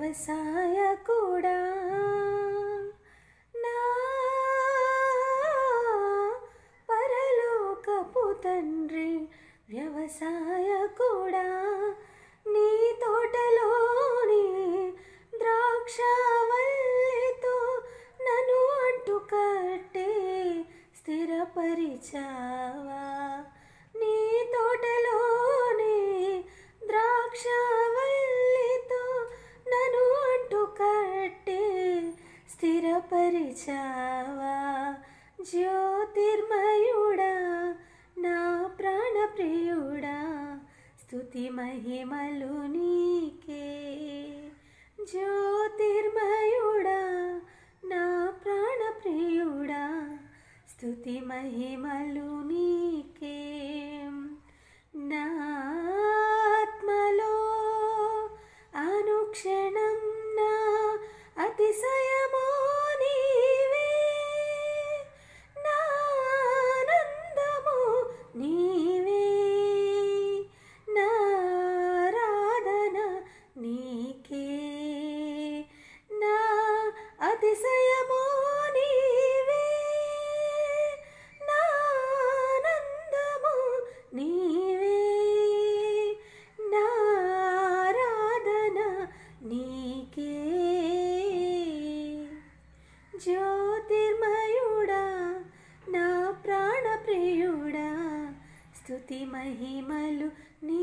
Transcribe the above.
వ్యవసాయకుడా నా పరలోకపు తండ్రి వ్యవసాయకుడా నీ తోటలోని ద్రాక్షవల్లితో నన్ను అంటుకట్టి స్థిరపరిచావా నీ తోటలోని ద్రాక్షవల్లితో నన్ను అంటుకట్టి స్థిరపరిచావా జ్యోతిర్మయుడా నా ప్రాణప్రియుడా స్తుతి మహిమలు నీకే జ్యోతిర్మయుడా నా ప్రాణప్రియుడా స్తుతి మహిమలు నీకే నా ఆత్మలో అనుక్షణం నా అతిశయమో నీవే నా ఆనందము నీవే నా ఆరాధన నీకే నా అతిశయమో నీవే నా ఆనందము నీవే నా ఆరాధన నీకే జ్యోతిర్మయుడా నా ప్రాణప్రియుడా స్తుతి మహిమలు నీ